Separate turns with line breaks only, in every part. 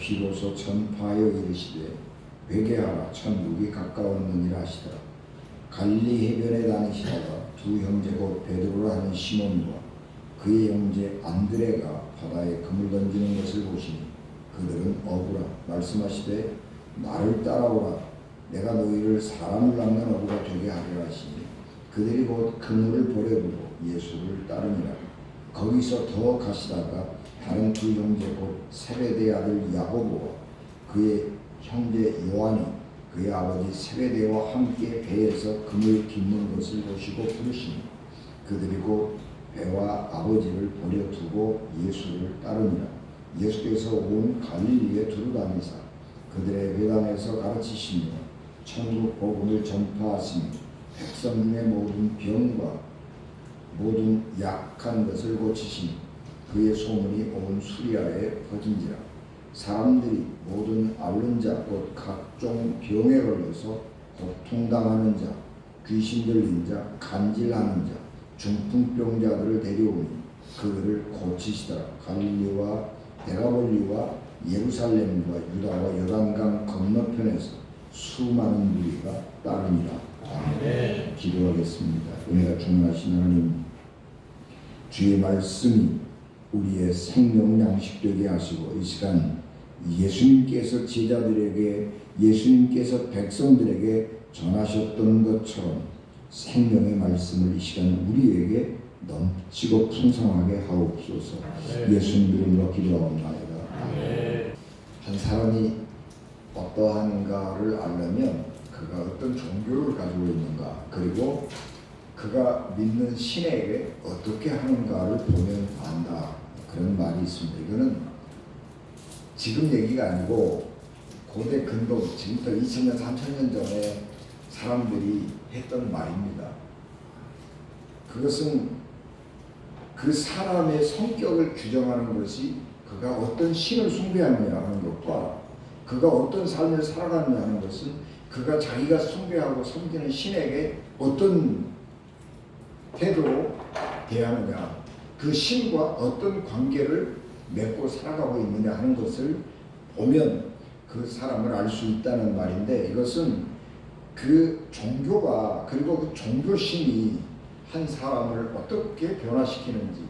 비로소 전파하여 이르시되 회개하라 천국이 가까웠느니라 하시더라. 갈릴리 해변에 다니시다가 두 형제 곧 베드로라 하는 시몬과 그의 형제 안드레가 바다에 그물 던지는 것을 보시니 그들은 어부라 말씀하시되 나를 따라오라 내가 너희를 사람을 낚는 어부가 되게 하리라 하시니 그들이 곧 그물을 버려두고 예수를 따르니라. 거기서 더 가시다가 다른 두 형제 곧 세베대의 아들 야고보와 그의 형제 요한이 그의 아버지 세베대와 함께 배에서 그물 깃는 것을 보시고 부르시니 그들이 곧 배와 아버지를 버려두고 예수를 따르니라. 예수께서 온 갈릴리에 두루 다니사 그들의 회당에서 가르치시며 천국 복음을 전파하시며 백성 중의 모든 병과 모든 약한 것을 고치시니 그의 소문이 온 수리아에 퍼진지라. 사람들이 모든 앓는 자 곧 각종 병에 걸려서 고통당하는 자 귀신 들린 자 간질하는 자 중풍병자들을 데려오니 그들을 고치시더라. 갈릴리와 데가볼리와 예루살렘과 유다와 요단강 건너편에서 수많은 무리가 따르니라. 아멘. 기도하겠습니다. 은혜가 충만하신 하나님, 주의 말씀이 우리의 생명 양식 되게 하시고 이 시간 예수님께서 제자들에게 예수님께서 백성들에게 전하셨던 것처럼 생명의 말씀을 이 시간 우리에게 넘치고 풍성하게 하옵소서. 예수님 이름으로 기도하옵나이다. 한 사람이 어떠한가를 알려면 그가 어떤 종교를 가지고 있는가 그리고 그가 믿는 신에게 어떻게 하는가를 보면 안다. 그런 말이 있습니다. 이거는 지금 얘기가 아니고 고대 근동 지금부터 2000년 3000년 전에 사람들이 했던 말입니다. 그것은 그 사람의 성격을 규정하는 것이 그가 어떤 신을 숭배하느냐 하는 것과 그가 어떤 삶을 살아가느냐 하는 것은 그가 자기가 숭배하고 섬기는 신에게 어떤 태도로 대하느냐, 그 신과 어떤 관계를 맺고 살아가고 있느냐 하는 것을 보면 그 사람을 알 수 있다는 말인데, 이것은 그 종교가 그리고 그 종교신이 한 사람을 어떻게 변화시키는지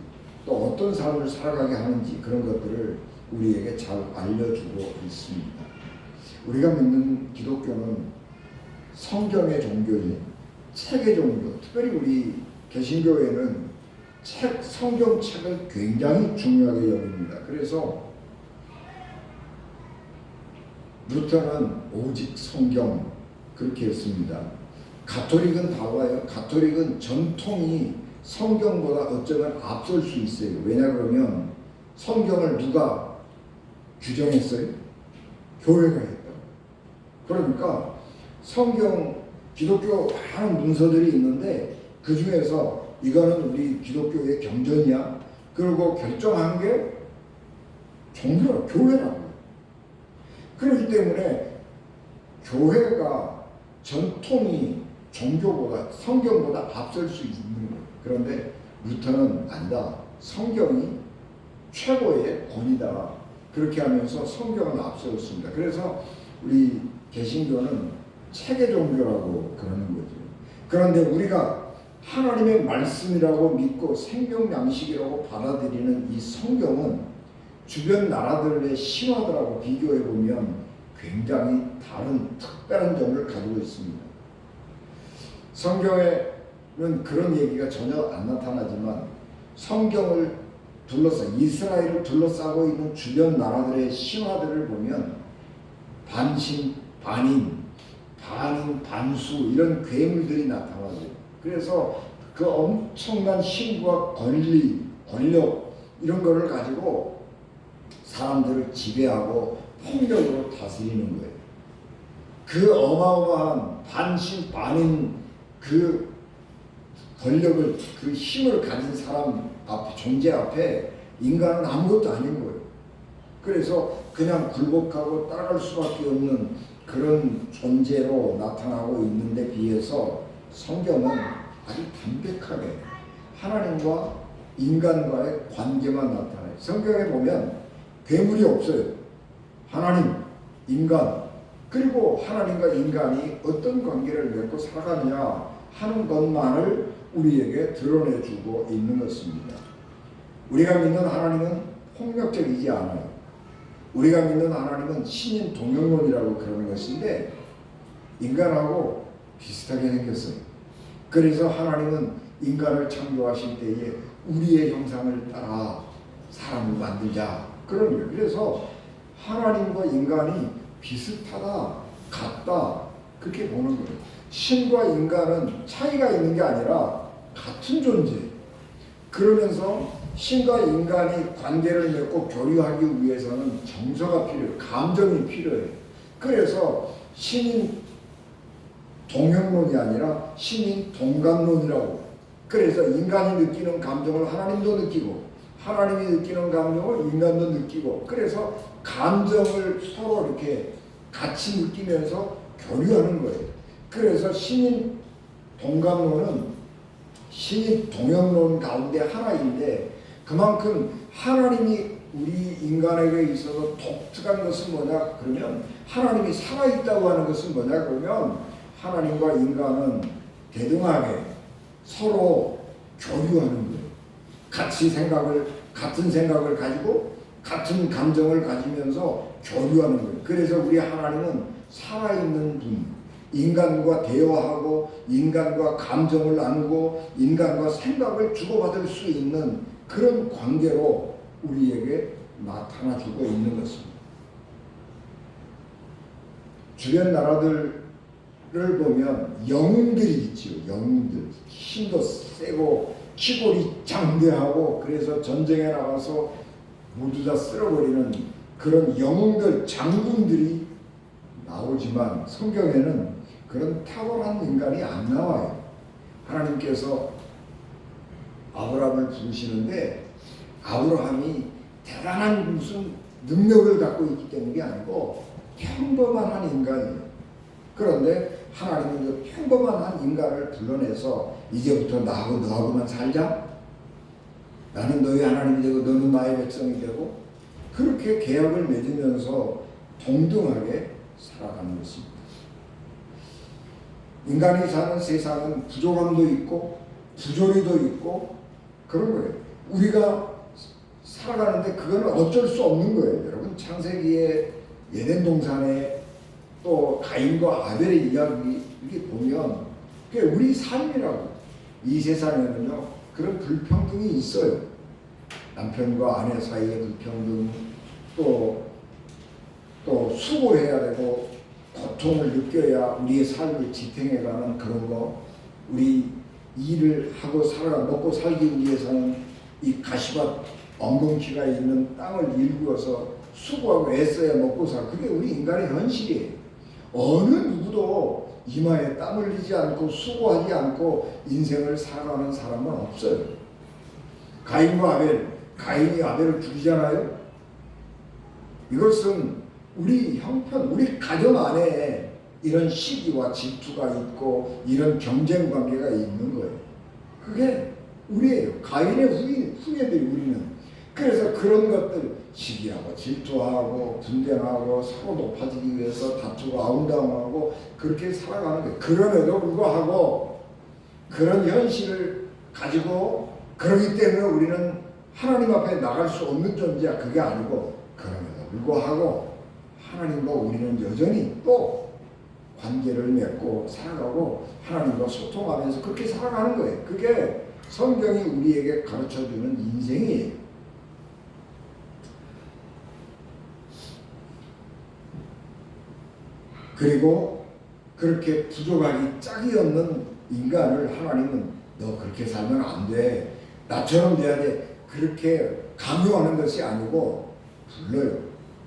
또 어떤 삶을 살아가게 하는지 그런 것들을 우리에게 잘 알려주고 있습니다. 우리가 믿는 기독교는 성경의 종교인 책의 종교, 특별히 우리 개신교회는 성경책을 굉장히 중요하게 여깁니다. 그래서 루터는 오직 성경 그렇게 했습니다. 가톨릭은 달라요. 가톨릭은 전통이 성경보다 어쩌면 앞설 수 있어요. 왜냐 그러면 성경을 누가 규정했어요? 교회가 했다. 그러니까 성경 기독교 많은 문서들이 있는데 그 중에서 이거는 우리 기독교의 경전이야. 그리고 결정한 게 종교가 교회라고요. 그렇기 때문에 교회가 전통이 종교보다 성경보다 앞설 수 있는 거예요. 그런데 루터는 아니다. 성경이 최고의 권위다. 그렇게 하면서 성경을 앞세웠습니다. 그래서 우리 개신교는 체계 종교라고 그러는 거죠. 그런데 우리가 하나님의 말씀이라고 믿고 생명 양식이라고 받아들이는 이 성경은 주변 나라들의 신화들하고 비교해 보면 굉장히 다른 특별한 점을 가지고 있습니다. 성경에는 그런 얘기가 전혀 안 나타나지만 성경을 둘러싸 이스라엘을 둘러싸고 있는 주변 나라들의 신화들을 보면 반신, 반인, 반수 이런 괴물들이 나타나죠. 그래서 그 엄청난 힘과 권리, 권력 이런 거를 가지고 사람들을 지배하고 폭력으로 다스리는 거예요. 그 어마어마한 반신, 반인 그 권력을, 그 힘을 가진 사람 앞에, 존재 앞에 인간은 아무것도 아닌 거예요. 그래서 그냥 굴복하고 따라갈 수밖에 없는 그런 존재로 나타나고 있는데 비해서 성경은 아주 담백하게 하나님과 인간과의 관계만 나타나요. 성경에 보면 괴물이 없어요. 하나님, 인간, 그리고 하나님과 인간이 어떤 관계를 맺고 살아가느냐 하는 것만을 우리에게 드러내주고 있는 것입니다. 우리가 믿는 하나님은 폭력적이지 않아요. 우리가 믿는 하나님은 신인 동형론이라고 그러는 것인데 인간하고 비슷하게 생겼어요. 그래서 하나님은 인간을 창조하실 때에 우리의 형상을 따라 사람을 만들자 그런 거예요. 그래서 하나님과 인간이 비슷하다, 같다 그렇게 보는 거예요. 신과 인간은 차이가 있는 게 아니라 같은 존재. 그러면서 신과 인간이 관계를 맺고 교류하기 위해서는 정서가 필요해요. 감정이 필요해요. 그래서 신인 동형론이 아니라 신인 동감론이라고. 그래서 인간이 느끼는 감정을 하나님도 느끼고 하나님이 느끼는 감정을 인간도 느끼고 그래서 감정을 서로 이렇게 같이 느끼면서 교류하는 거예요. 그래서 신인 동감론은 신인 동형론 가운데 하나인데 그만큼 하나님이 우리 인간에게 있어서 독특한 것은 뭐냐 그러면 하나님이 살아있다고 하는 것은 뭐냐 그러면 하나님과 인간은 대등하게 서로 교류하는 거예요. 같은 생각을 가지고 같은 감정을 가지면서 교류하는 거예요. 그래서 우리 하나님은 살아있는 분, 인간과 대화하고 인간과 감정을 나누고 인간과 생각을 주고받을 수 있는 그런 관계로 우리에게 나타나주고 있는 것입니다. 주변 나라들을 보면 영웅들이 있죠. 영웅들. 힘도 세고 키골이 장대하고 그래서 전쟁에 나가서 모두 다 쓸어버리는 그런 영웅들, 장군들이 나오지만 성경에는 그런 탁월한 인간이 안 나와요. 하나님께서 아브라함을 부르시는데 아브라함이 대단한 무슨 능력을 갖고 있기 때문이 아니고 평범한 한 인간이에요. 그런데 하나님은 그 평범한 한 인간을 불러내서 이제부터 나하고 너하고만 살자. 나는 너희 하나님이 되고 너는 나의 백성이 되고 그렇게 계약을 맺으면서 동등하게 살아가는 것입니다. 인간이 사는 세상은 부족함도 있고 부조리도 있고 그런 거예요. 우리가 살아가는데 그거는 어쩔 수 없는 거예요. 여러분 창세기의 에덴 동산에 또 가인과 아벨의 이야기 이렇게 보면 그게 우리 삶이라고. 이 세상에는요 그런 불평등이 있어요. 남편과 아내 사이의 불평등, 또 수고해야 되고 고통을 느껴야 우리의 삶을 지탱해가는 그런 거, 우리 일을 하고 먹고 살기 위해서는 이 가시밭 엉겅퀴가 있는 땅을 일구어서 수고하고 애써야 먹고 살. 그게 우리 인간의 현실이에요. 어느 누구도 이마에 땀 흘리지 않고 수고하지 않고 인생을 살아가는 사람은 없어요. 가인과 아벨, 가인이 아벨을 죽이잖아요. 이것은 우리 형편, 우리 가정 안에 이런 시기와 질투가 있고 이런 경쟁 관계가 있는 거예요. 그게 우리예요. 가인의 후예들이 우리는. 그래서 그런 것들, 시기하고 질투하고 분쟁하고 서로 높아지기 위해서 다투고 아웅다웅하고 그렇게 살아가는 거예요. 그럼에도 불구하고 그런 현실을 가지고 그러기 때문에 우리는 하나님 앞에 나갈 수 없는 존재야. 그게 아니고 그럼에도 불구하고 하나님과 우리는 여전히 또 관계를 맺고 살아가고 하나님과 소통하면서 그렇게 살아가는 거예요. 그게 성경이 우리에게 가르쳐주는 인생이에요. 그리고 그렇게 부족하기 짝이 없는 인간을 하나님은 너 그렇게 살면 안 돼. 나처럼 돼야 돼. 그렇게 강요하는 것이 아니고 불러요.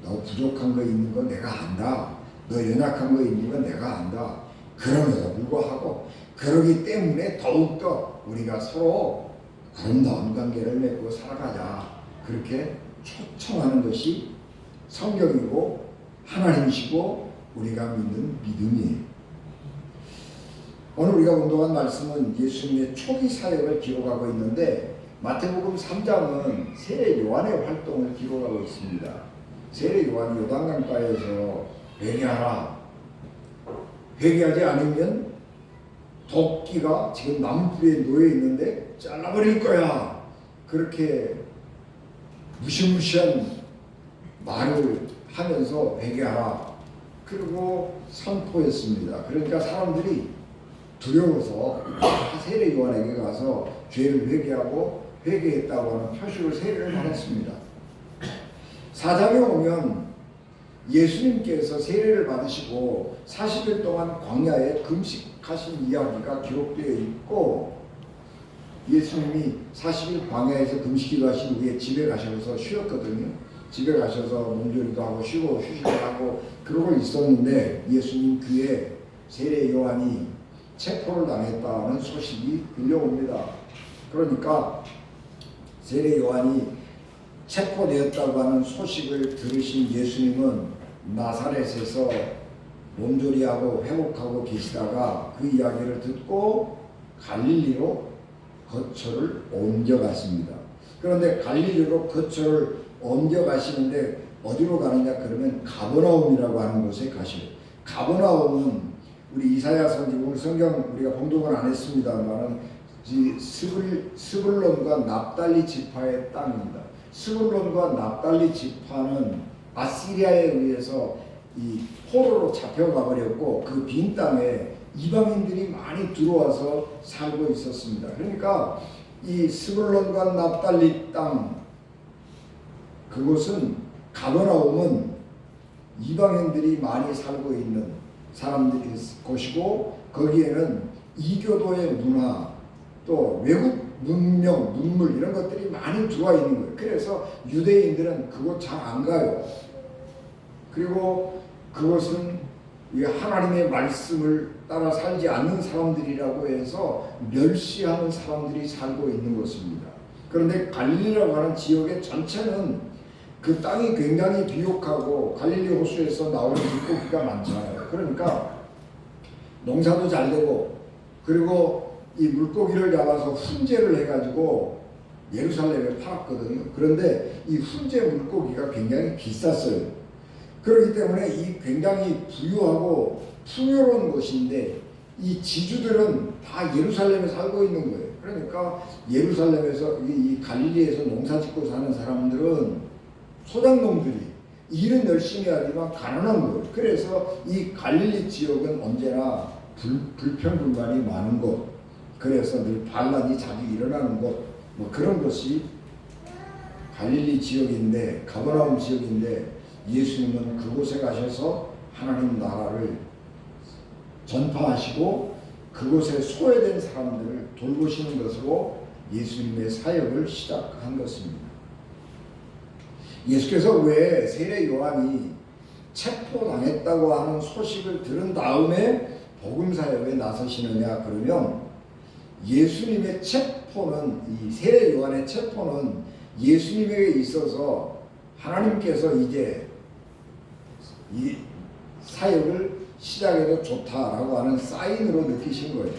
너 부족한 거 있는 거 내가 안다. 너 연약한 거 있는 거 내가 안다. 그럼에도 불구하고 그러기 때문에 더욱더 우리가 서로 아름다운 관계를 맺고 살아가자. 그렇게 초청하는 것이 성경이고 하나님이시고 우리가 믿는 믿음이에요. 오늘 우리가 운동한 말씀은 예수님의 초기 사역을 기록하고 있는데 마태복음 3장은 세례 요한의 활동을 기록하고 있습니다. 세례 요한이 요단강가에서 회개하라. 회개하지 않으면 도끼가 지금 나무뿌리에 놓여 있는데 잘라버릴 거야. 그렇게 무시무시한 말을 하면서 회개하라. 그리고 선포했습니다. 그러니까 사람들이 두려워서 세례 요한에게 가서 죄를 회개하고 회개했다고 하는 표식을 세례를 받았습니다. 4장에 오면 예수님께서 세례를 받으시고 40일 동안 광야에 금식하신 이야기가 기록되어 있고 예수님이 40일 광야에서 금식기도 하신 후에 집에 가셔서 쉬었거든요. 집에 가셔서 몸조리도 하고 쉬고 휴식을 하고 그러고 있었는데 예수님 귀에 세례 요한이 체포를 당했다는 소식이 들려옵니다. 그러니까 세례 요한이 체포되었다고 하는 소식을 들으신 예수님은 나사렛에서 몸조리하고 회복하고 계시다가 그 이야기를 듣고 갈릴리로 거처를 옮겨갔습니다. 그런데 갈릴리로 거처를 옮겨가시는데 어디로 가느냐 그러면 가버나움이라고 하는 곳에 가시요. 가버나움은 우리 이사야 선지 오늘 성경 우리가 봉독은 안 했습니다만은 스불론과 납달리 지파의 땅입니다. 스불론과 납달리 지파는 아시리아에 의해서 이 포로로 잡혀가 버렸고 그 빈 땅에 이방인들이 많이 들어와서 살고 있었습니다. 그러니까 이 스불론과 납달리 땅 그곳은 가버나움은 이방인들이 많이 살고 있는 사람들이 곳이고 거기에는 이교도의 문화 또 외국 문명, 문물 이런 것들이 많이 들어와 있는 거예요. 그래서 유대인들은 그곳 잘 안 가요. 그리고 그것은 하나님의 말씀을 따라 살지 않는 사람들이라고 해서 멸시하는 사람들이 살고 있는 곳입니다. 그런데 갈릴리라고 하는 지역의 전체는 그 땅이 굉장히 비옥하고 갈릴리 호수에서 나오는 물고기가 많잖아요. 그러니까 농사도 잘 되고 그리고 이 물고기를 잡아서 훈제를 해가지고 예루살렘에 팔았거든요. 그런데 이 훈제 물고기가 굉장히 비쌌어요. 그렇기 때문에 이 굉장히 부유하고 풍요로운 곳인데 이 지주들은 다 예루살렘에 살고 있는 거예요. 그러니까 예루살렘에서 이 갈릴리에서 농사짓고 사는 사람들은 소작농들이 일은 열심히 하지만 가난한 거예요. 그래서 이 갈릴리 지역은 언제나 불평불만이 많은 곳, 그래서 늘 반란이 자주 일어나는 곳, 뭐 그런 것이 갈릴리 지역인데 가버나움 지역인데 예수님은 그곳에 가셔서 하나님 나라를 전파하시고 그곳에 소외된 사람들을 돌보시는 것으로 예수님의 사역을 시작한 것입니다. 예수께서 왜 세례 요한이 체포당했다고 하는 소식을 들은 다음에 복음 사역에 나서시느냐 그러면 예수님의 체포는 이 세례 요한의 체포는 예수님에게 있어서 하나님께서 이제 이 사역을 시작해도 좋다라고 하는 사인으로 느끼신 거예요.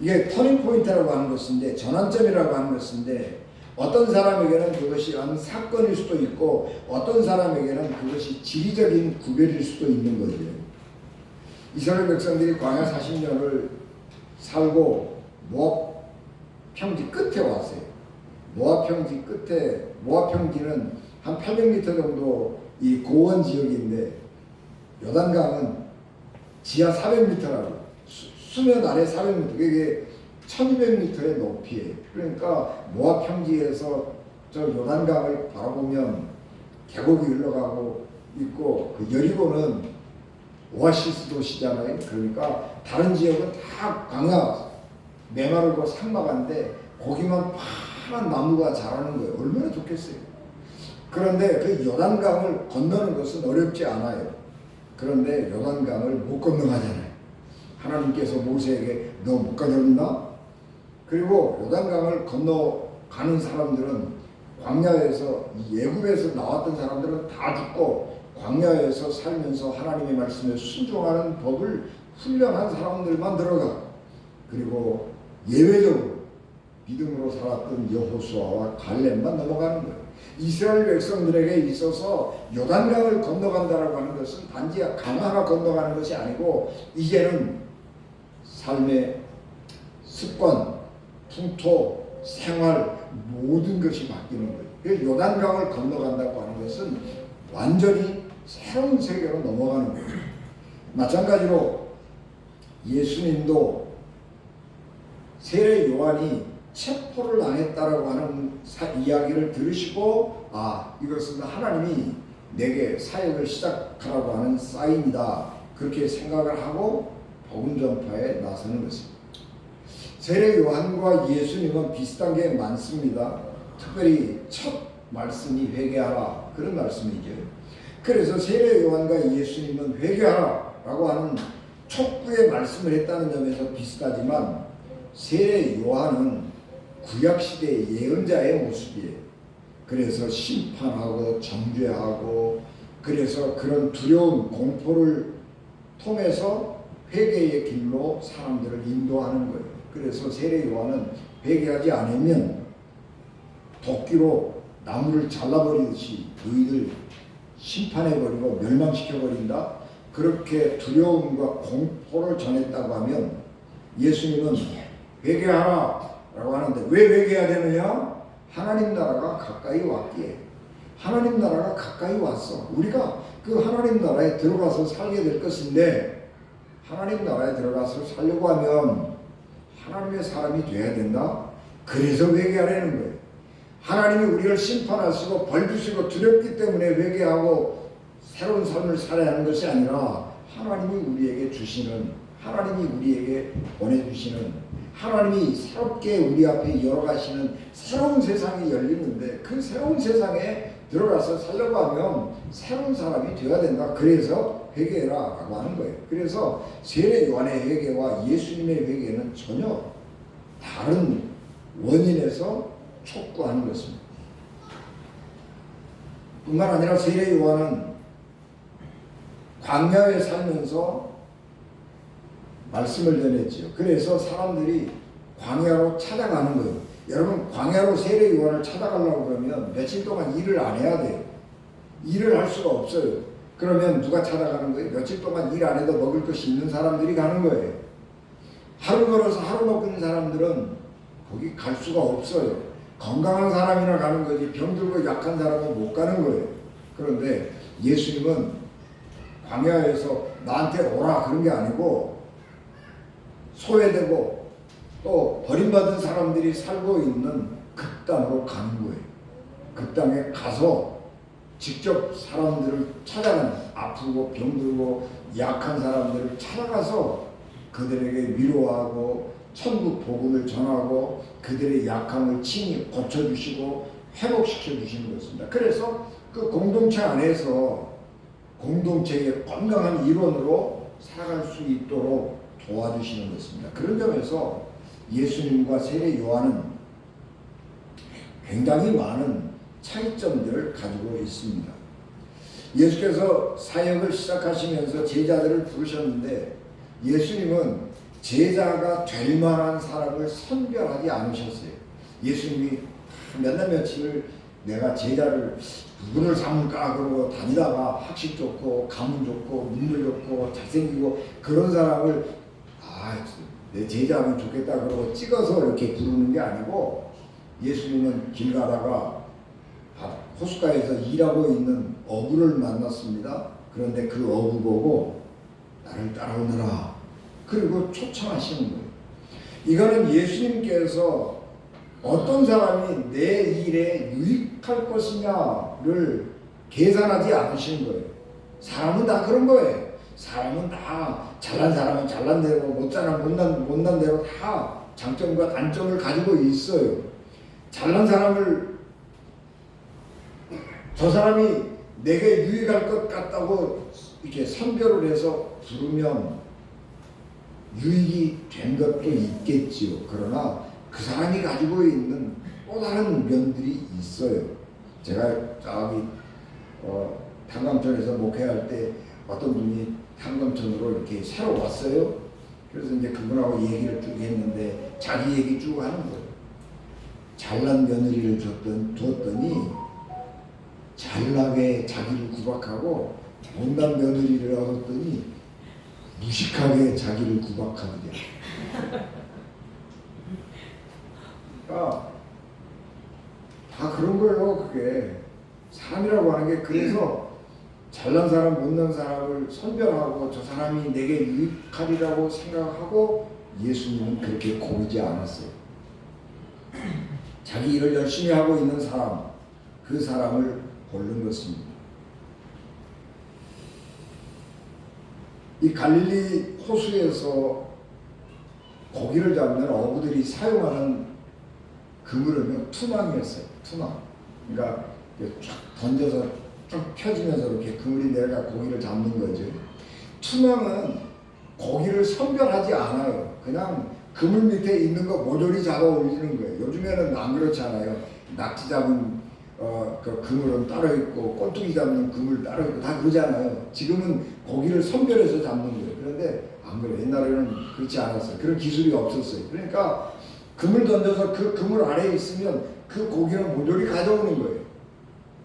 이게 터닝 포인트라고 하는 것인데, 전환점이라고 하는 것인데, 어떤 사람에게는 그것이 한 사건일 수도 있고 어떤 사람에게는 그것이 지리적인 구별일 수도 있는 거죠. 이스라엘 백성들이 광야 40년을 살고 모압 평지 끝에 왔어요. 모압 평지 끝에, 모압 평지는 한 800m 정도 이 고원 지역인데, 요단강은 지하 400m라고, 수면 아래 400m, 그게 1200m의 높이에요. 그러니까 모압 평지에서 저 요단강을 바라보면 계곡이 흘러가고 있고, 그 여리고는 오아시스 도시잖아요. 그러니까 다른 지역은 다 광야, 메마르고 삭막한데 거기만 파란 나무가 자라는 거예요. 얼마나 좋겠어요. 그런데 그 요단강을 건너는 것은 어렵지 않아요. 그런데 요단강을 못 건너가잖아요. 하나님께서 모세에게 너 못 건너는다? 그리고 요단강을 건너가는 사람들은 광야에서, 애굽에서 나왔던 사람들은 다 죽고 광야에서 살면서 하나님의 말씀에 순종하는 법을 훈련한 사람들만 들어가. 그리고 예외적으로 믿음으로 살았던 여호수아와 갈렙만 넘어가는 거예요. 이스라엘 백성들에게 있어서 요단강을 건너간다라고 하는 것은 단지 강 하나 건너가는 것이 아니고, 이제는 삶의 습관, 풍토, 생활, 모든 것이 바뀌는 거예요. 그래서 요단강을 건너간다고 하는 것은 완전히 새로운 세계로 넘어가는 거예요. 마찬가지로 예수님도 세례 요한이 체포를 당했다라고 하는 이야기를 들으시고, 이것은 하나님이 내게 사역을 시작하라고 하는 사인이다, 그렇게 생각을 하고 복음 전파에 나서는 것입니다. 세례 요한과 예수님은 비슷한 게 많습니다. 특별히 첫 말씀이 회개하라, 그런 말씀이죠. 그래서 세례 요한과 예수님은 회개하라 라고 하는 촉구의 말씀을 했다는 점에서 비슷하지만, 세례 요한은 구약시대의 예언자의 모습이에요. 그래서 심판하고 정죄하고, 그래서 그런 두려운 공포를 통해서 회개의 길로 사람들을 인도하는 거예요. 그래서 세례 요한은 회개하지 않으면 도끼로 나무를 잘라버리듯이 너희들 심판해버리고 멸망시켜버린다, 그렇게 두려움과 공포를 전했다고 하면, 예수님은 회개하라 라고 하는데 왜 회개해야 되느냐? 하나님 나라가 가까이 왔기에. 하나님 나라가 가까이 왔어. 우리가 그 하나님 나라에 들어가서 살게 될 것인데, 하나님 나라에 들어가서 살려고 하면 하나님의 사람이 돼야 된다. 그래서 회개하라는 거예요. 하나님이 우리를 심판하시고 벌 주시고 두렵기 때문에 회개하고 새로운 삶을 살아야 하는 것이 아니라, 하나님이 우리에게 주시는, 하나님이 우리에게 보내주시는, 하나님이 새롭게 우리 앞에 열어가시는 새로운 세상이 열리는데, 그 새로운 세상에 들어가서 살려고 하면 새로운 사람이 되어야 된다. 그래서 회개해라 라고 하는 거예요. 그래서 세례 요한의 회개와 예수님의 회개는 전혀 다른 원인에서 촉구하는 것입니다. 뿐만 아니라 세례 요한은 광야에 살면서 말씀을 전했지요. 그래서 사람들이 광야로 찾아가는 거예요. 여러분, 광야로 세례 요한을 찾아가려고 그러면 며칠 동안 일을 안 해야 돼요. 일을 할 수가 없어요. 그러면 누가 찾아가는 거예요? 며칠 동안 일 안 해도 먹을 것이 있는 사람들이 가는 거예요. 하루 걸어서 하루 먹는 사람들은 거기 갈 수가 없어요. 건강한 사람이나 가는 거지, 병들고 약한 사람은 못 가는 거예요. 그런데 예수님은 광야에서 나한테 오라 그런 게 아니고, 소외되고 또 버림받은 사람들이 살고 있는 그 땅으로 가는 거예요. 그 땅에 가서 직접 사람들을 찾아가는, 아프고 병들고 약한 사람들을 찾아가서 그들에게 위로하고 천국 복음을 전하고 그들의 약함을 친히 고쳐주시고 회복시켜 주시는 것입니다. 그래서 그 공동체 안에서 공동체의 건강한 일원으로 살아갈 수 있도록 도와주시는 것입니다. 그런 점에서 예수님과 세례 요한은 굉장히 많은 차이점들을 가지고 있습니다. 예수께서 사역을 시작하시면서 제자들을 부르셨는데 예수님은 제자가 될 만한 사람을 선별하지 않으셨어요. 예수님이 몇 날 며칠을 내가 제자를 누구를 삼을까 그러고 다니다가 학식 좋고 가문 좋고 눈물 좋고 잘생기고 그런 사람을 내 제자하면 좋겠다 그러고 찍어서 이렇게 부르는 게 아니고 예수님은 길 가다가 호숫가에서 일하고 있는 어부를 만났습니다. 그런데 그 어부 보고 나를 따라오너라 그리고 초청하시는 거예요. 이거는 예수님께서 어떤 사람이 내 일에 유익할 것이냐를 계산하지 않으시는 거예요. 사람은 다 그런 거예요. 사람은 다 잘난 사람은 잘난 대로 못난 사람은 못난 대로 다 장점과 단점을 가지고 있어요. 잘난 사람을 저 사람이 내게 유익할 것 같다고 이렇게 선별을 해서 부르면 유익이 된 것도 있겠지요. 그러나 그 사람이 가지고 있는 또 다른 면들이 있어요. 제가 저기 탄광촌에서 목회할 때 어떤 분이 탄광촌으로 이렇게 새로 왔어요. 그래서 이제 그분하고 얘기를 쭉 했는데 자기 얘기 쭉 하는 거예요. 잘난 며느리를 두었더니 잘나게 자기를 구박하고 못난 며느리를 얻었더니 무식하게 자기를 구박하느냐. 그러니까 다 그런 거예요. 그게 사람이라고 하는 게. 그래서 잘난 사람 못난 사람을 선별하고 저 사람이 내게 유익하리라고 생각하고 예수님은 그렇게 고르지 않았어요. 자기 일을 열심히 하고 있는 사람, 그 사람을 고른 것입니다. 이 갈릴리 호수에서 고기를 잡는 어부들이 사용하는 그물은 투망이었어요. 투망. 그러니까 쫙 던져서 쭉 펴지면서 이렇게 그물이 내려가 고기를 잡는 거죠. 투망은 고기를 선별하지 않아요. 그냥 그물 밑에 있는 거 모조리 잡아 올리는 거예요. 요즘에는 안 그렇잖아요. 낙지 잡은 그 그물은 따로 있고 꼴뚜기 잡는 그물 따로 있고 다 그러잖아요. 지금은 고기를 선별해서 잡는 거예요. 그런데 안 그래요. 옛날에는 그렇지 않았어요. 그런 기술이 없었어요. 그러니까 그물 던져서 그 그물 아래에 있으면 그 고기는 모조리 가져오는 거예요.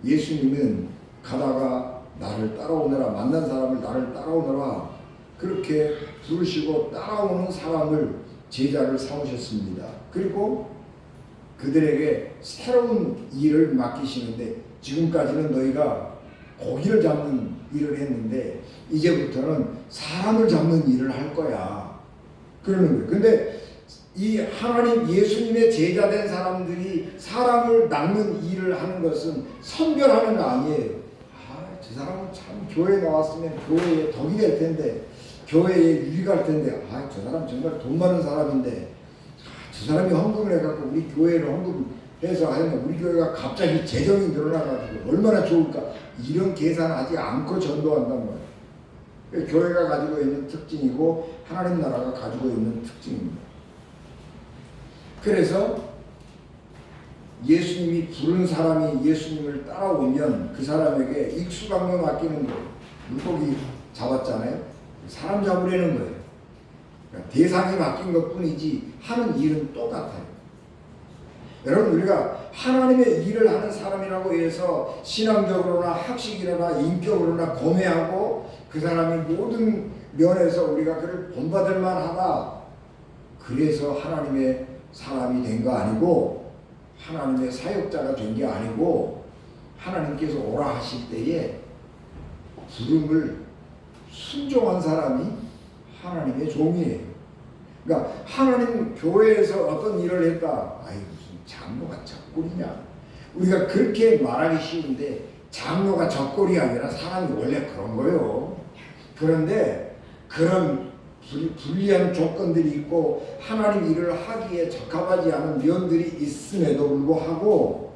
예수님은 가다가 나를 따라오너라, 만난 사람을 나를 따라오너라 그렇게 부르시고 따라오는 사람을 제자를 삼으셨습니다. 그리고 그들에게 새로운 일을 맡기시는데 지금까지는 너희가 고기를 잡는 일을 했는데 이제부터는 사람을 잡는 일을 할 거야 그러는 거예요. 근데 이 하나님 예수님의 제자된 사람들이 사람을 낚는 일을 하는 것은 선별하는 거 아니에요. 저 사람은 참 교회에 나왔으면 교회에 덕이 될 텐데 교회에 유익할 텐데 저 사람 정말 돈 많은 사람인데 저 사람이 헌금을 해갖고 우리 교회를 헌금해서 하면 우리 교회가 갑자기 재정이 늘어나가지고 얼마나 좋을까 이런 계산하지 않고 전도한단 말이에요. 교회가 가지고 있는 특징이고 하나님 나라가 가지고 있는 특징입니다. 그래서 예수님이 부른 사람이 예수님을 따라오면 그 사람에게 익수강로 맡기는 거예요. 물고기 잡았잖아요. 사람 잡으려는 거예요. 그러니까 대상이 맡긴 것뿐이지 하는 일은 똑같아요. 여러분 우리가 하나님의 일을 하는 사람이라고 해서 신앙적으로나 학식이로나 인격으로나 고매하고 그 사람이 모든 면에서 우리가 그를 본받을 만하다 그래서 하나님의 사람이 된 거 아니고 하나님의 사역자가 된 게 아니고 하나님께서 오라 하실 때에 부름을 순종한 사람이 하나님의 종이에요. 그러니까 하나님 교회에서 어떤 일을 했다. 무슨 장로가 적골이냐. 우리가 그렇게 말하기 쉬운데 장로가 적골이 아니라 사람이 원래 그런 거예요. 그런데 그런 불리한 조건들이 있고 하나님 일을 하기에 적합하지 않은 면들이 있음에도 불구하고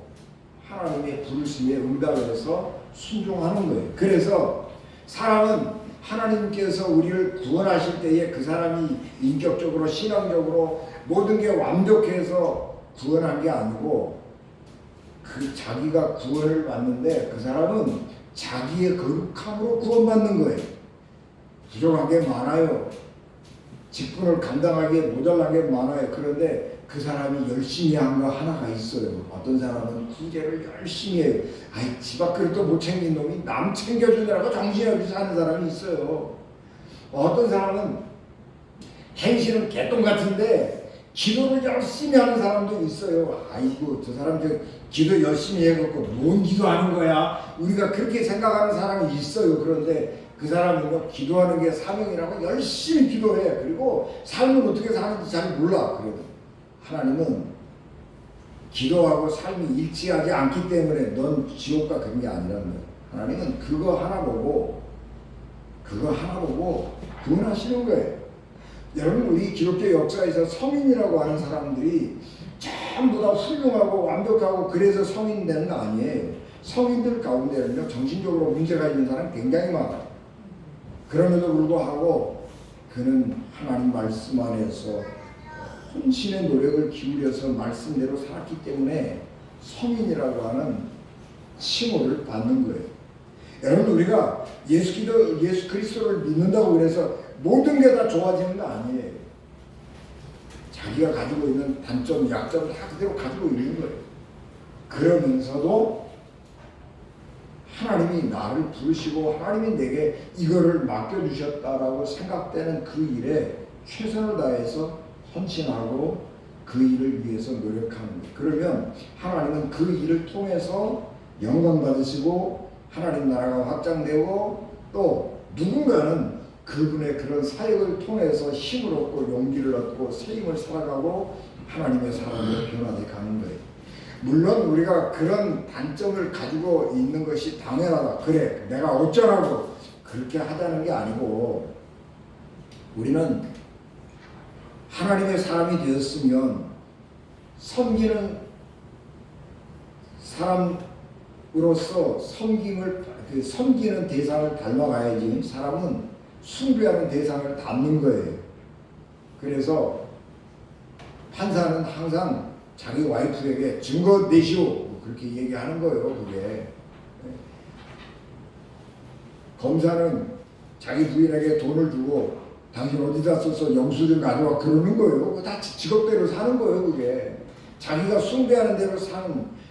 하나님의 부르심에 응답해서 순종하는 거예요. 그래서 사람은 하나님께서 우리를 구원하실 때에 그 사람이 인격적으로 신앙적으로 모든 게 완벽해서 구원한 게 아니고 그 자기가 구원을 받는데 그 사람은 자기의 거룩함으로 구원받는 거예요. 부족한 게 많아요. 직분을 감당하기에 모자란 게 많아요. 그런데 그 사람이 열심히 한 거 하나가 있어요. 어떤 사람은 구제를 열심히 해요. 아이, 집 앞 그릇도 못 챙긴 놈이 남 챙겨주느라고 정신없이 사는 사람이 있어요. 어떤 사람은 행실은 개똥 같은데 기도를 열심히 하는 사람도 있어요. 아이고, 저 사람 기도 열심히 해갖고 뭔 기도하는 거야? 우리가 그렇게 생각하는 사람이 있어요. 그런데 그 사람은요, 기도하는 게 사명이라고 열심히 기도해. 그리고 삶을 어떻게 사는지 잘 몰라. 그래도 하나님은 기도하고 삶이 일치하지 않기 때문에 넌 지옥과 그런 게 아니라는 거예요. 하나님은 그거 하나 보고 구원하시는 거예요. 여러분, 우리 기독교 역사에서 성인이라고 하는 사람들이 전부 다 훌륭하고 완벽하고 그래서 성인 되는 거 아니에요. 성인들 가운데는요, 정신적으로 문제가 있는 사람 굉장히 많아요. 그럼에도 불구하고 그는 하나님 말씀 안에서 혼신의 노력을 기울여서 말씀대로 살았기 때문에 성인이라고 하는 칭호를 받는 거예요. 여러분, 우리가 예수 그리스도를 믿는다고 그래서 모든 게 다 좋아지는 거 아니에요. 자기가 가지고 있는 단점, 약점을 다 그대로 가지고 있는 거예요. 그러면서도 하나님이 나를 부르시고 하나님이 내게 이거를 맡겨주셨다라고 생각되는 그 일에 최선을 다해서 헌신하고 그 일을 위해서 노력하는 거예요. 그러면 하나님은 그 일을 통해서 영광 받으시고 하나님 나라가 확장되고 또 누군가는 그분의 그런 사역을 통해서 힘을 얻고 용기를 얻고 새 힘을 살아가고 하나님의 사람으로 변화돼 가는 거예요. 물론 우리가 그런 단점을 가지고 있는 것이 당연하다. 그래, 내가 어쩌라고 그렇게 하자는 게 아니고, 우리는 하나님의 사람이 되었으면 섬기는 사람으로서 섬기는 대상을 닮아가야지. 사람은 숭배하는 대상을 닮는 거예요. 그래서 판사는 항상 자기 와이프에게 증거 내시오 그렇게 얘기하는 거예요. 그게 검사는 자기 부인에게 돈을 주고 당신 어디다 써서 영수증 가져와 그러는 거예요. 다 직업대로 사는 거예요. 그게 자기가 숭배하는 대로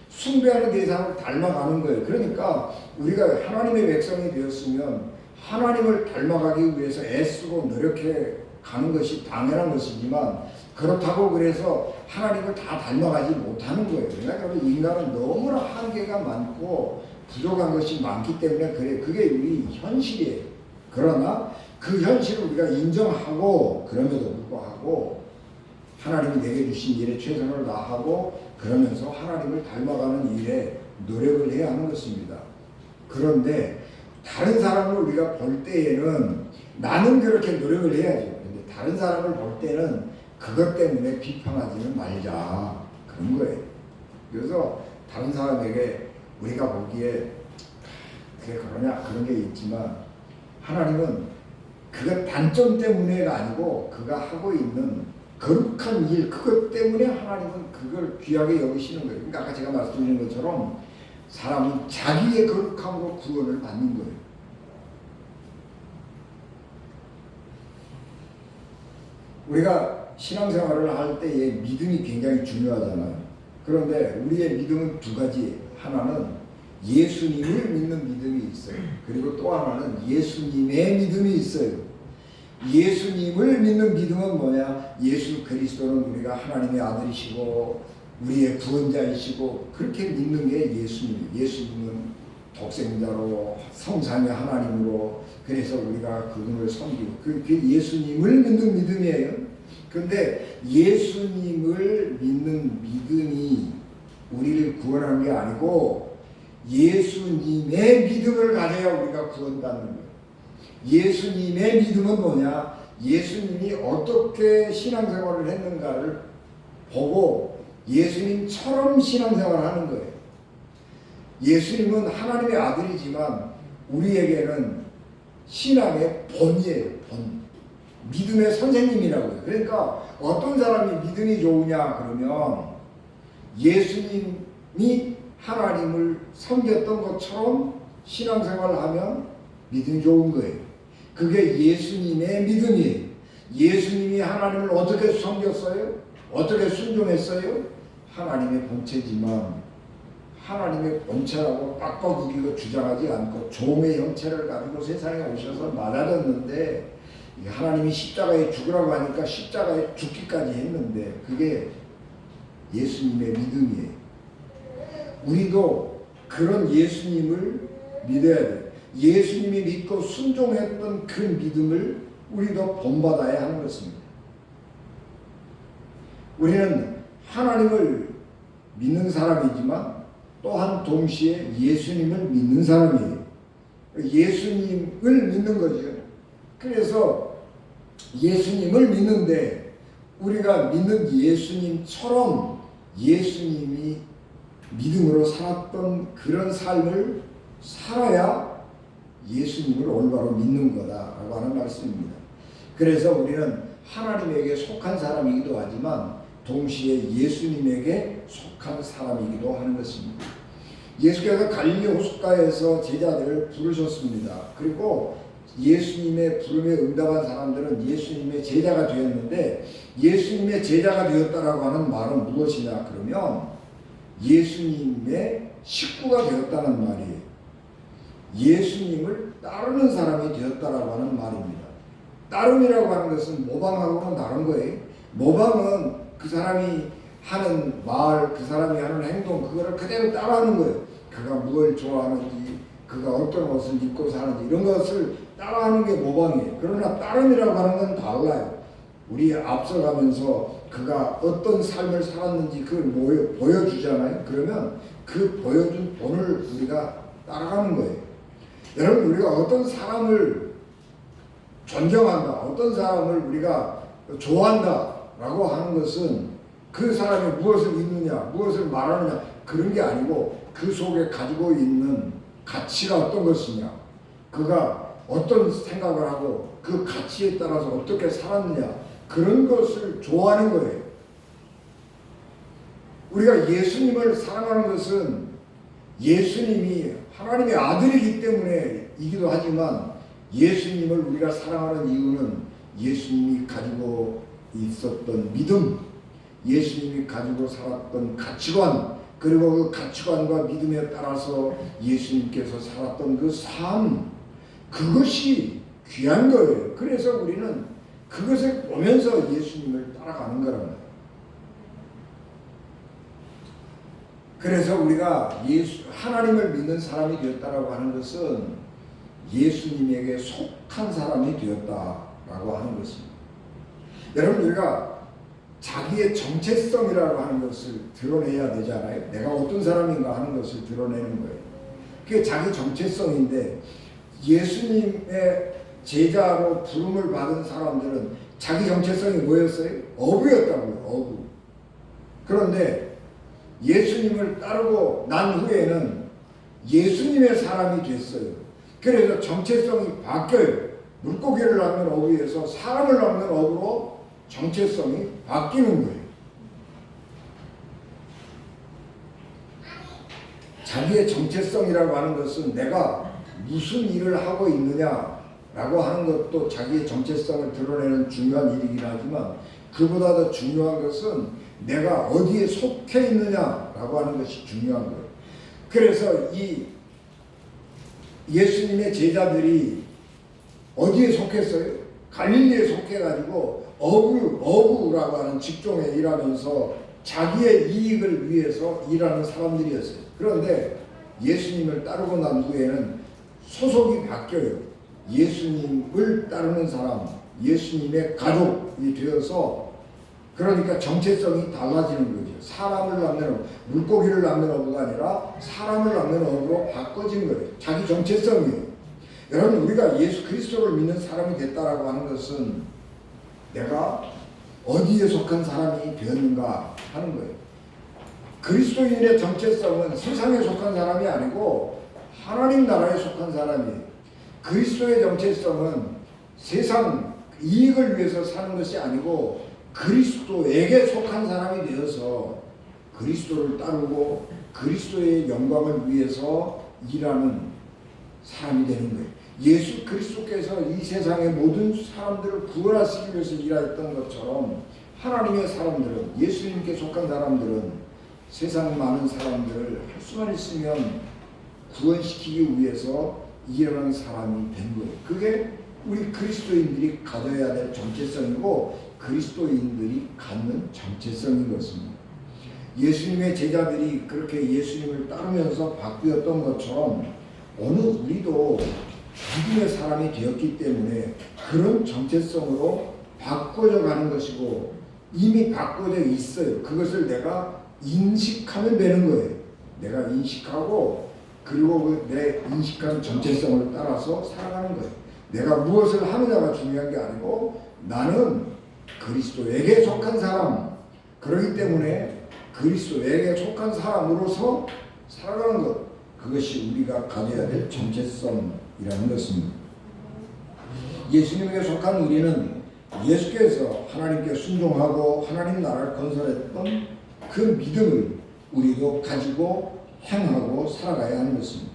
숭배하는 대상을 닮아가는 거예요. 그러니까 우리가 하나님의 백성이 되었으면 하나님을 닮아가기 위해서 애쓰고 노력해 가는 것이 당연한 것이지만, 그렇다고 그래서 하나님을 다 닮아가지 못하는 거예요. 왜냐하면 인간은 너무나 한계가 많고 부족한 것이 많기 때문에 그게 우리 현실이에요. 그러나 그 현실을 우리가 인정하고 그럼에도 불구하고 하나님이 내게 주신 일에 최선을 다하고 그러면서 하나님을 닮아가는 일에 노력을 해야 하는 것입니다. 그런데 다른 사람을 우리가 볼 때에는 나는 그렇게 노력을 해야죠. 근데 다른 사람을 볼 때는 그것 때문에 비판하지는 말자 그런 거예요. 그래서 다른 사람에게 우리가 보기에 그래 그러냐 그런 게 있지만, 하나님은 그것 단점 때문에가 아니고 그가 하고 있는 거룩한 일 그것 때문에 하나님은 그걸 귀하게 여기시는 거예요. 그러니까 아까 제가 말씀드린 것처럼 사람은 자기의 거룩함으로 구원을 받는 거예요. 우리가 신앙생활을 할 때의 믿음이 굉장히 중요하잖아요. 그런데 우리의 믿음은 두 가지. 하나는 예수님을 믿는 믿음이 있어요. 그리고 또 하나는 예수님의 믿음이 있어요. 예수님을 믿는 믿음은 뭐냐? 예수 그리스도는 우리가 하나님의 아들이시고 우리의 구원자이시고 그렇게 믿는 게 예수님이에요. 예수님은 독생자로 성삼위 하나님으로, 그래서 우리가 그분을 섬기고 그게 예수님을 믿는 믿음이에요. 그런데 예수님을 믿는 믿음이 우리를 구원하는 게 아니고 예수님의 믿음을 가져야 우리가 구원받는 거예요. 예수님의 믿음은 뭐냐? 예수님이 어떻게 신앙생활을 했는가를 보고 예수님처럼 신앙생활을 하는 거예요. 예수님은 하나님의 아들이지만 우리에게는 신앙의 본이에요. 본. 믿음의 선생님이라고요. 그러니까 어떤 사람이 믿음이 좋으냐 그러면 예수님이 하나님을 섬겼던 것처럼 신앙생활을 하면 믿음이 좋은 거예요. 그게 예수님의 믿음이에요. 예수님이 하나님을 어떻게 섬겼어요? 어떻게 순종했어요? 하나님의 본체지만 하나님의 본체라고 빡빡 우기고 주장하지 않고 종의 형체를 가지고 세상에 오셔서 맞아졌는데, 하나님이 십자가에 죽으라고 하니까 십자가에 죽기까지 했는데, 그게 예수님의 믿음이에요. 우리도 그런 예수님을 믿어야 돼요. 예수님이 믿고 순종했던 그 믿음을 우리도 본받아야 하는 것입니다. 우리는 하나님을 믿는 사람이지만 또한 동시에 예수님을 믿는 사람이에요. 예수님을 믿는 거죠. 그래서 예수님을 믿는데 우리가 믿는 예수님처럼 예수님이 믿음으로 살았던 그런 삶을 살아야 예수님을 올바로 믿는 거다라고 하는 말씀입니다. 그래서 우리는 하나님에게 속한 사람이기도 하지만 동시에 예수님에게 속한 사람이기도 하는 것입니다. 예수께서 갈릴리 호숫가에서 제자들을 부르셨습니다. 그리고 예수님의 부름에 응답한 사람들은 예수님의 제자가 되었는데, 예수님의 제자가 되었다라고 하는 말은 무엇이냐 그러면 예수님의 식구가 되었다는 말이에요. 예수님을 따르는 사람이 되었다라고 하는 말입니다. 따름이라고 하는 것은 모방하고는 다른 거예요. 모방은 그 사람이 하는 말, 그 사람이 하는 행동, 그거를 그대로 따라하는 거예요. 그가 무엇을 좋아하는지, 그가 어떤 옷을 입고 사는지 이런 것을 따라하는 게 모방이에요. 그러나 따름이라고 하는 건 달라요. 우리 앞서가면서 그가 어떤 삶을 살았는지 그걸 보여주잖아요. 그러면 그 보여준 본을 우리가 따라가는 거예요. 여러분, 우리가 어떤 사람을 존경한다, 어떤 사람을 우리가 좋아한다라고 하는 것은 그 사람이 무엇을 믿느냐, 무엇을 말하느냐 그런 게 아니고 그 속에 가지고 있는 가치가 어떤 것이냐, 그가 어떤 생각을 하고 그 가치에 따라서 어떻게 살았느냐, 그런 것을 좋아하는 거예요. 우리가 예수님을 사랑하는 것은 예수님이 하나님의 아들이기 때문에이기도 하지만, 예수님을 우리가 사랑하는 이유는 예수님이 가지고 있었던 믿음, 예수님이 가지고 살았던 가치관, 그리고 그 가치관과 믿음에 따라서 예수님께서 살았던 그 삶, 그것이 귀한 거예요. 그래서 우리는 그것을 보면서 예수님을 따라가는 거랍니다. 그래서 우리가 하나님을 믿는 사람이 되었다라고 하는 것은 예수님에게 속한 사람이 되었다라고 하는 것입니다. 여러분, 우리가 자기의 정체성이라고 하는 것을 드러내야 되잖아요. 내가 어떤 사람인가 하는 것을 드러내는 거예요. 그게 자기 정체성인데, 예수님의 제자로 부름을 받은 사람들은 자기 정체성이 뭐였어요? 어부였다고요. 어부. 그런데 예수님을 따르고 난 후에는 예수님의 사람이 됐어요. 그래서 정체성이 바뀌어요. 물고기를 낚는 어부에서 사람을 낚는 어부로 정체성이 바뀌는 거예요. 자기의 정체성이라고 하는 것은 내가 무슨 일을 하고 있느냐라고 하는 것도 자기의 정체성을 드러내는 중요한 일이긴 하지만, 그보다 더 중요한 것은 내가 어디에 속해 있느냐라고 하는 것이 중요한 거예요. 그래서 이 예수님의 제자들이 어디에 속했어요? 갈릴리에 속해가지고 어부라고 하는 직종에 일하면서 자기의 이익을 위해서 일하는 사람들이었어요. 그런데 예수님을 따르고 난 후에는 소속이 바뀌어요. 예수님을 따르는 사람, 예수님의 가족이 되어서, 그러니까 정체성이 달라지는 거죠. 사람을 낚는, 물고기를 낚는 어부가 아니라 사람을 낚는 어부로 바꿔진 거예요. 자기 정체성이에요. 여러분, 우리가 예수 그리스도를 믿는 사람이 됐다라고 하는 것은 내가 어디에 속한 사람이 되었는가 하는 거예요. 그리스도인의 정체성은 세상에 속한 사람이 아니고 하나님 나라에 속한 사람이에요. 그리스도의 정체성은 세상 이익을 위해서 사는 것이 아니고 그리스도에게 속한 사람이 되어서 그리스도를 따르고 그리스도의 영광을 위해서 일하는 사람이 되는 거예요. 예수 그리스도께서 이 세상의 모든 사람들을 구원하시기 위해서 일하였던 것처럼 하나님의 사람들은, 예수님께 속한 사람들은 세상 많은 사람들을 할 수만 있으면 구원시키기 위해서 일어나는 사람이 된 거예요. 그게 우리 그리스도인들이 가져야 될 정체성이고 그리스도인들이 갖는 정체성인 것입니다. 예수님의 제자들이 그렇게 예수님을 따르면서 바뀌었던 것처럼 오늘 우리도 믿음의 사람이 되었기 때문에 그런 정체성으로 바꿔져 가는 것이고 이미 바꿔져 있어요. 그것을 내가 인식하면 되는 거예요. 내가 인식하고 그리고 내 인식한 정체성을 따라서 살아가는 거예요. 내가 무엇을 하느냐가 중요한 게 아니고 나는 그리스도에게 속한 사람, 그렇기 때문에 그리스도에게 속한 사람으로서 살아가는 것, 그것이 우리가 가져야 될 정체성이라는 것입니다. 예수님에게 속한 우리는 예수께서 하나님께 순종하고 하나님 나라를 건설했던 그 믿음을 우리도 가지고 행하고 살아가야 하는 것입니다.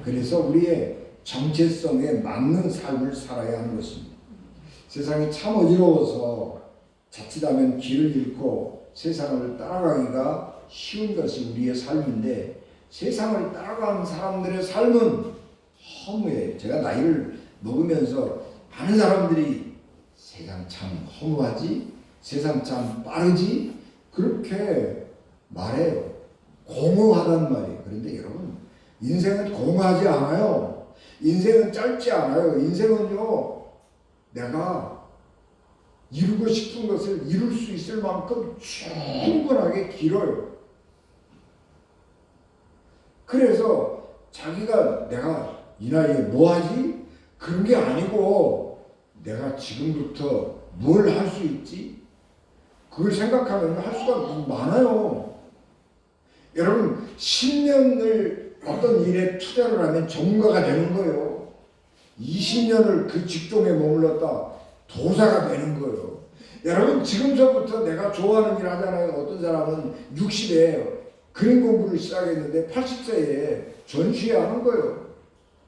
그래서 우리의 정체성에 맞는 삶을 살아야 하는 것입니다. 세상이 참 어지러워서 자칫하면 길을 잃고 세상을 따라가기가 쉬운 것이 우리의 삶인데 세상을 따라가는 사람들의 삶은 허무해요. 제가 나이를 먹으면서 많은 사람들이 세상 참 허무하지? 세상 참 빠르지? 그렇게 말해요. 공허하단 말이에요. 그런데 여러분, 인생은 공허하지 않아요. 인생은 짧지 않아요. 인생은요, 내가 이루고 싶은 것을 이룰 수 있을 만큼 충분하게 길어요. 그래서 자기가 내가 이 나이에 뭐 하지? 그런 게 아니고 내가 지금부터 뭘 할 수 있지? 그걸 생각하면 할 수가 많아요. 여러분 10년을 어떤 일에 투자를 하면 전문가가 되는 거예요. 20년을 그 직종에 머물렀다 도사가 되는 거예요. 여러분 지금서부터 내가 좋아하는 일 하잖아요. 어떤 사람은 60에 그림 공부를 시작했는데 80세에 전시회 하는 거예요.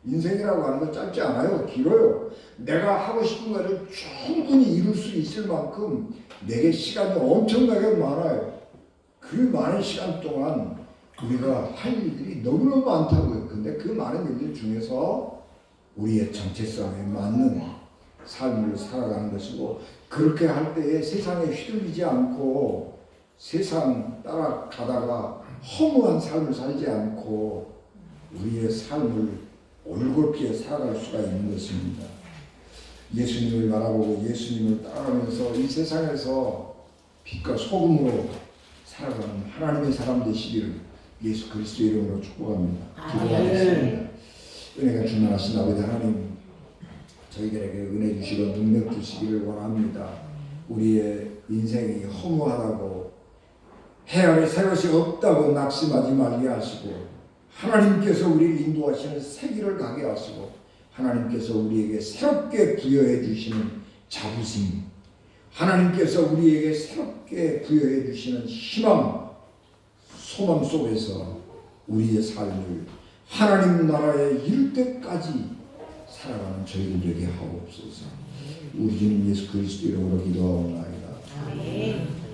인생이라고 하는 건 짧지 않아요. 길어요. 내가 하고 싶은 것을 충분히 이룰 수 있을 만큼 내게 시간이 엄청나게 많아요. 그 많은 시간 동안 우리가 할 일들이 너무너무 많다고요. 근데 그 많은 일들 중에서 우리의 정체성에 맞는 삶을 살아가는 것이고 그렇게 할 때에 세상에 휘둘리지 않고 세상 따라가다가 허무한 삶을 살지 않고 우리의 삶을 올곧게 살아갈 수가 있는 것입니다. 예수님을 바라보고 예수님을 따라가면서 이 세상에서 빛과 소금으로 살아가는 하나님의 사람 되시기를 예수 그리스도 이름으로 축복합니다. 기도하겠습니다. 은혜가 충만하신 아버지 하나님, 저희들에게 은혜 주시고 능력 주시기를 원합니다. 우리의 인생이 허무하다고 해안에 새 것이 없다고 낙심하지 말게 하시고 하나님께서 우리를 인도하시는 새 길을 가게 하시고 하나님께서 우리에게 새롭게 부여해 주시는 자부심, 하나님께서 우리에게 새롭게 부여해 주시는 희망, 소망 속에서 우리의 삶을 하나님 나라에 이를 때까지 살아가는 저희들 되게 하옵소서. 우리 주님 예수 그리스도 이름으로 기도하옵나이다. 아멘.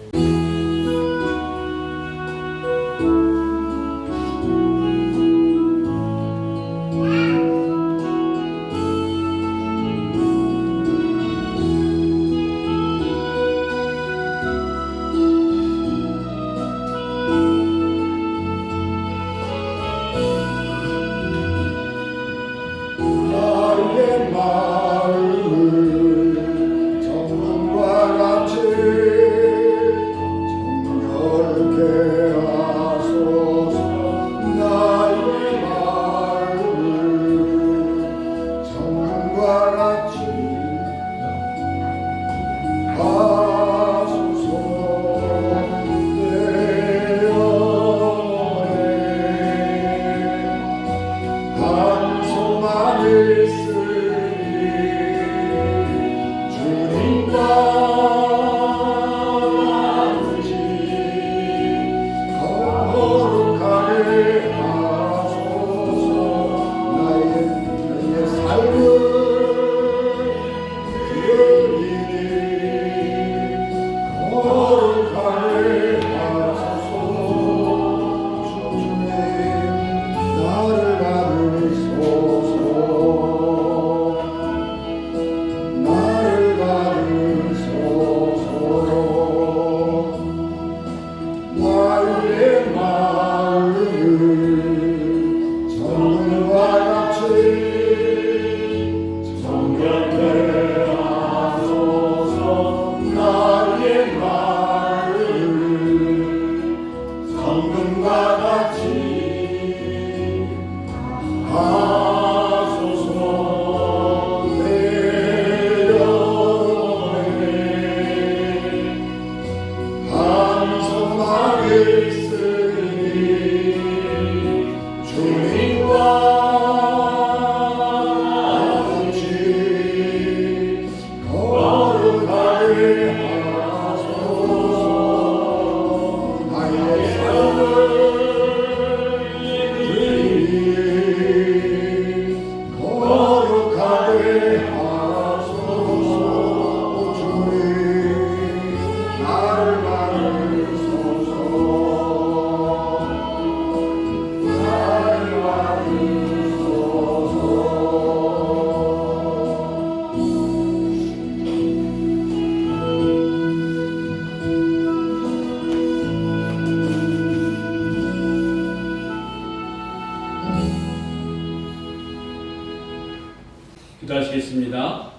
기도하시겠습니다.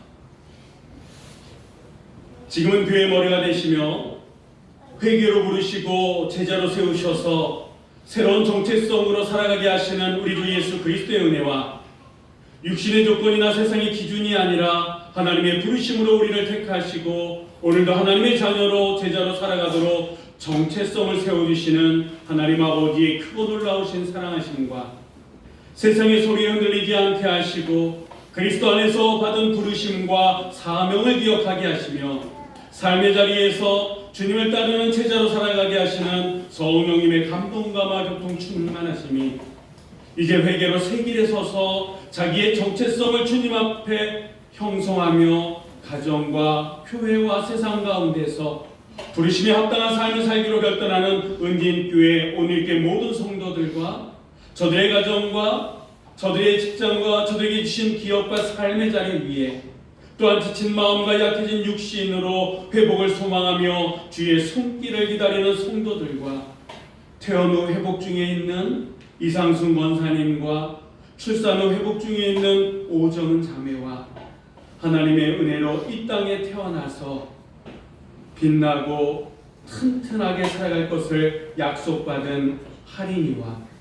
지금은 교회 머리가 되시며 회개로 부르시고 제자로 세우셔서 새로운 정체성으로 살아가게 하시는 우리 주 예수 그리스도의 은혜와 육신의 조건이나 세상의 기준이 아니라 하나님의 부르심으로 우리를 택하시고 오늘도 하나님의 자녀로 제자로 살아가도록 정체성을 세워주시는 하나님 아버지의 크고 놀라우신 사랑하심과 세상의 소리에 흔들리지 않게 하시고 그리스도 안에서 받은 부르심과 사명을 기억하게 하시며 삶의 자리에서 주님을 따르는 제자로 살아가게 하시는 성령님의 감동감화 교통 충만하심이 이제 회개로 새 길에 서서 자기의 정체성을 주님 앞에 형성하며 가정과 교회와 세상 가운데서 부르심에 합당한 삶을 살기로 결단하는 은진교회 오늘께 모든 성도들과 저들의 가정과 저들의 직장과 저들에게 주신 기업과 삶의 자리 위에 또한 지친 마음과 약해진 육신으로 회복을 소망하며 주의 손길을 기다리는 성도들과 퇴원 후 회복 중에 있는 이상순 권사님과 출산 후 회복 중에 있는 오정은 자매와 하나님의 은혜로 이 땅에 태어나서 빛나고 튼튼하게 살아갈 것을 약속받은 할인이와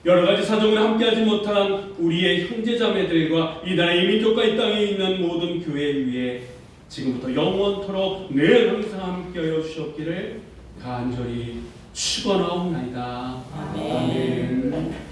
여러가지 사정으로 함께하지 못한 우리의 형제자매들과 이 나라의 민족과 이 땅에 있는 모든 교회 위에 지금부터 영원토록 늘 항상 함께하여 주셨기를 간절히 축원하옵나이다. 아멘.